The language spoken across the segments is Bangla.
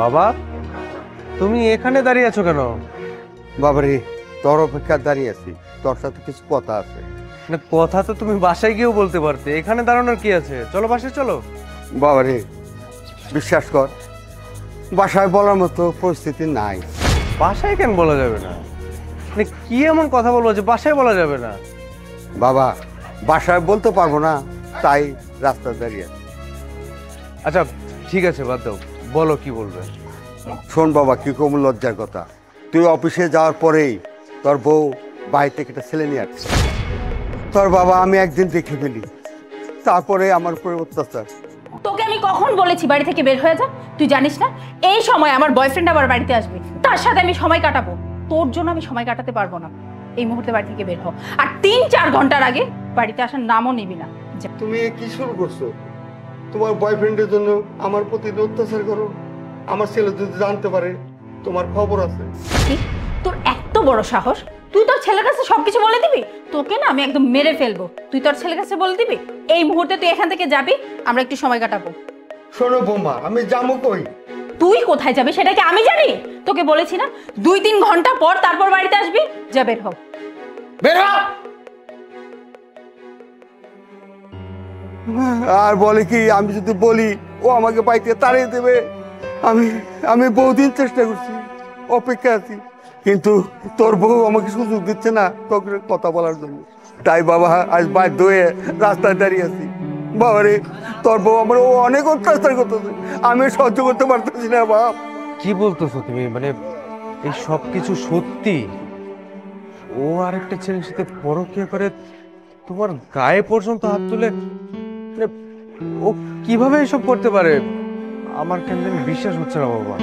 বাবা, তুমি এখানে দাঁড়িয়ে আছো কেন? বাবারে, তোর অপেক্ষা দাঁড়িয়ে আছি, তোর সাথে কিছু কথা আছে। না, কথা তো তুমি বাসায় গিয়েও বলতে পারতে, এখানে দাঁড়ানোর কি আছে? চলো বাসায় চলো। বাবারে, বিশ্বাস কর, বাসায় বলার মতো পরিস্থিতি নাই। বাসায় কেন বলা যাবে না? মানে কি এমন কথা বলবো যে বাসায় বলা যাবে না? বাবা, বাসায় বলতে পারবো না, তাই রাস্তায় দাঁড়িয়ে আছি। আচ্ছা ঠিক আছে, বাদ দাও, বলো কি বলবে। শোন বাবা, কি কম লজ্জার কথা, তুই অফিসে যাওয়ার পরেই তোর বউ বাড়ি থেকে একটা ছেলে নিয়ে আসছে। তোর বাবা আমি একদিন দেখে ফেলি, তারপরে আমার উপরে অত্যাচার। তোকে আমি কখন বলেছি বাড়ি থেকে বের হয়ে যা? তুই জানিস না এই সময় আমার বয়ফ্রেন্ড আবার বাড়িতে আসবে, তার সাথে আমি সময় কাটাবো। তোর জন্য আমি সময় কাটাতে পারবো না। এই মুহূর্তে বাড়ি থেকে বের হ, আর ৩-৪ ঘন্টার আগে বাড়িতে আসার নামও নিবি না। তুমি কি শুরু করছো? তোমার বয়ফ্রেন্ডের জন্য আমার প্রতি অত্যাচার করো? আমার ছেলে যদি জানতে পারে তোমার খবর আছে। কি? তোর এত বড় সাহস? তুই তোর ছেলের কাছে সবকিছু বলে দিবি? তোকে না আমি একদম মেরে ফেলবো। তুই তোর ছেলের কাছে বলে দিবি? এই মুহূর্তে তুই এখান থেকে যাবি, আমরা একটু সময় কাটাবো। শোনো বৌমা, আমি যাবো কই? তুই কোথায় যাবি সেটা কি আমি জানি? তোকে বলেছি না ২-৩ ঘন্টা পর তারপর বাড়িতে আসবি। যা, বের হ। বের হ। আর বলে কি, আমি যদি বলি ও আমাকে বাইতে তাড়িয়ে দেবে। আমি আমি বহুদিন চেষ্টা করছি, অপেক্ষা আছি, কিন্তু তোর বউ আমাকে সুযোগ দিচ্ছে না তোকে কথা বলার জন্য। তাই বাবা, আজ বাধ্য হয়ে রাস্তায় দাঁড়িয়ে আছি। বাবারে, তোর বউ আমার অনেক অত্যাচার করতেছে, আমি সহ্য করতে পারতেছি না বাপ। কি বলতেছো তুমি? মানে এই সব কিছু সত্যি? ও আরেকটা ছেলের সাথে পরকীয়া করে তোমার গায়ে পর্যন্ত হাত তুলে, মানে ও কিভাবে এসব করতে পারে? আমার কেন জানি বিশ্বাস হচ্ছে না বাবা।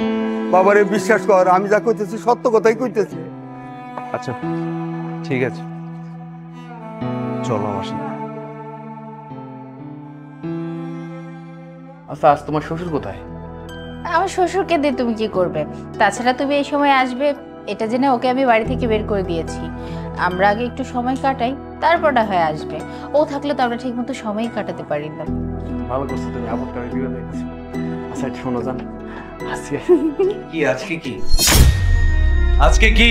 বাবারে, বিশ্বাস কর, আমি যা কইতেছি সত্য কথাই কইতেছি। আচ্ছা ঠিক আছে, চলো আমার সাথে। আচ্ছা, আজ তোমার শ্বশুর কোথায়? আমার শ্বশুরকে দিয়ে তুমি কি করবে? তাছাড়া তুমি এই সময় আসবে এটা জেনে ওকে আমি বাড়ি থেকে বের করে দিয়েছি। আমরা আগে একটু সময় কাটাই, তারপর না হয় আসবে। ও থাকলে তো আমরা ঠিক মতো সময় কাটাতে পারি না। ভালো করছো তুমি, আপদটা আমি বিয়ে দেখছি। আচ্ছা এটা শোনো জান, আজকে কি আজকে কি? আজকে কি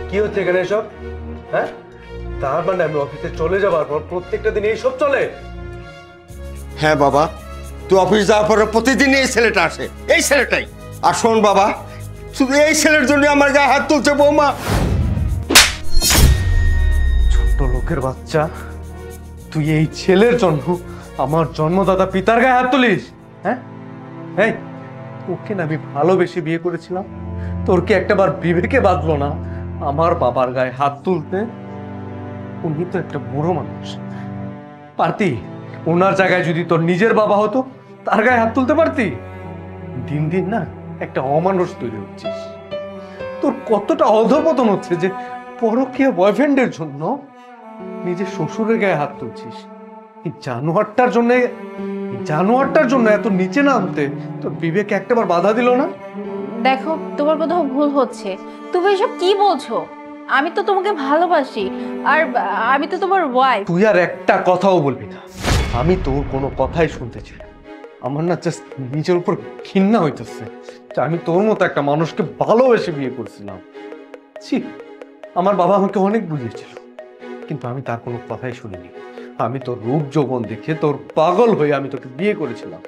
কি হচ্ছে এখানে এসব? হ্যাঁ, তার মানে আমি অফিসে চলে যাবার পর প্রত্যেকটা দিন এইসব চলে? হ্যাঁ বাবা, তুই অফিস যাওয়ার পরে প্রতিদিন এই ছেলেটা আসে, এই ছেলেটাই। আর শোন বাবা, শুধু এই ছেলের জন্য আমার গায়ে হাত তুলছে বৌমা। ছোট লোকের বাচ্চা, তুই এই ছেলের জন্য আমার জন্মদাতা পিতার গায়ে হাত তুলিস? হ্যাঁ, এই ওকে না আমি ভালোবেসে বিয়ে করেছিলাম, তোর কি একটাবার বিবেকে বাঁধলো না আমার বাবার গায়ে হাত তুলতে? উনি তো একটা বুড়ো মানুষ, পারতি ওনার জায়গায় যদি তোর নিজের বাবা হতো তার গায়ে হাত তুলতে পারতি? দিন দিন না একটা অমানুষ তৈরি হচ্ছিস। তোর কতটা অধপতন হচ্ছে যে পরকীয়া বয়ফ্রেন্ডের জন্য নিজের শ্বশুরের গায়ে হাত তুলছিস। এই জানোয়ারটার জন্য এত নিচে নামতে তোর বিবেক একটাবার বাধা দিল না? দেখো, তোমার কোথাও ভুল হচ্ছে। তুমি এসব কি বলছো? আমি তো তোমাকে ভালোবাসি, আর আমি তো তোমার ওয়াইফ। তুই আর একটা কথাও বলবি না, আমি তোর কোনো কথাই শুনতে চাই না। আমার না জাস্ট নিজের উপর ঘৃণা হইতেছে যে আমি তোর মতো একটা মানুষকে ভালোবেসে বিয়ে করছিলাম। ছি, আমার বাবা আমাকে অনেক বুঝিয়েছিল, কিন্তু আমি তার কোনো কথাই শুনিনি। আমি তোর রূপ যৌবন দেখে তোর পাগল হয়ে আমি তোকে বিয়ে করেছিলাম।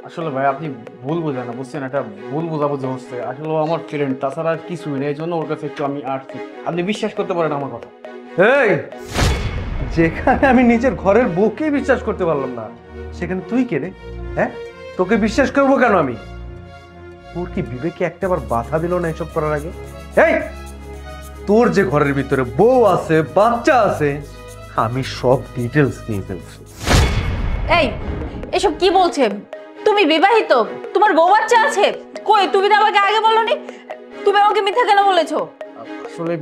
আসলে ভাই আপনি ভুল বোঝেন না, বুঝছেন? একটা ভুল বোঝাবুঝি হচ্ছে। আসলে ও আমার ফ্রেন্ড, তাছাড়া আর কিছুই নেই, এই জন্য ওর কাছে একটু আমি আসছি। আপনি বিশ্বাস করতে পারেন আমার কথা। এই, যেখানে আমি নিজের ঘরের বউকেই বিশ্বাস করতে পারলাম না, সেখানে তুই কে রে? হ্যাঁ, তোকে বিশ্বাস করবো কেন আমি? তোর কি বিবেকে একটাবার বাধা দিল না এসব করার আগে? এই, তোর যে ঘরের ভিতরে বউ আছে, বাচ্চা আছে, আমি সব ডিটেলস নিয়ে ফেলছি। এই, এসব কি বলছে? তুমি বিবাহিত, তোমার বউ বাচ্চা আছে? কই, তুমি তো আমাকে আগে বলোনি। তুমি আমাকে মিথ্যা কেন বলেছো? আসলে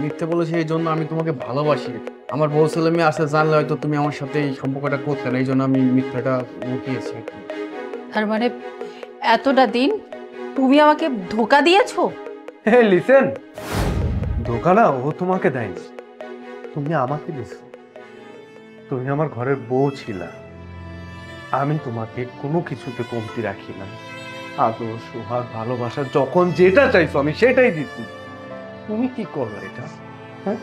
মিথ্যে বলেছি এই জন্য, আমি তোমাকে ভালোবাসি। আমার বউ ছেলে মেয়ে আছে, জানলে হয়তো তুমি আমার সাথে এই সম্পর্কটা করতে না, এই জন্য আমি মিথ্যাটা লুকিয়েছি। তার মানে এতটা দিন তুমি আমাকে ধোঁকা দিয়েছো? হে লিসেন, ধোঁকা না ও তোমাকে দেয়নি, তুমি আমাকে দিছো। তুমি আমার ঘরের বউ ছিলা, আমি তোমাকে কোনো কিছুতে কমতি রাখি না। আদর সোহাগ ভালোবাসা যখন যেটা চাইছো আমি সেটাই দিচ্ছি। তুমি কি করলা এটা? হ্যাঁ,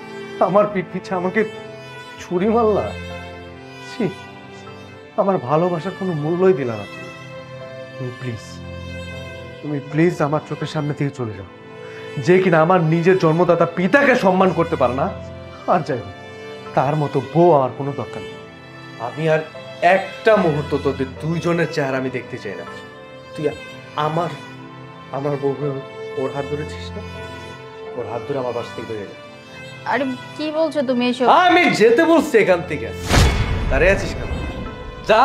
আমার পিঠ পিছে আমাকে ছুরি মারলা। ছি, আমার ভালোবাসার কোনো মূল্যই দিলা না তুমি। তুমি প্লিজ আমার চোখের সামনে থেকে চলে যাও। যে কিনা আমার নিজের জন্মদাতা পিতাকে সম্মান করতে পারে না, আর যাই হোক তার মতো বউ আর কোনো দরকার নেই। আমি আর একটা মুহূর্ত তোদের দুইজনের চেহারা আমি দেখতে চাই না। তুই আমার আমার বউকে ওর হাত ধরেছিস না? ওর হাত ধরে আমার বাসা থেকে বেরিয়ে যা। আরে কি বলছো তুমি এসব? আমি যেতে বলছি এখান থেকে। দাঁড়িয়ে আছিস কেন? যা।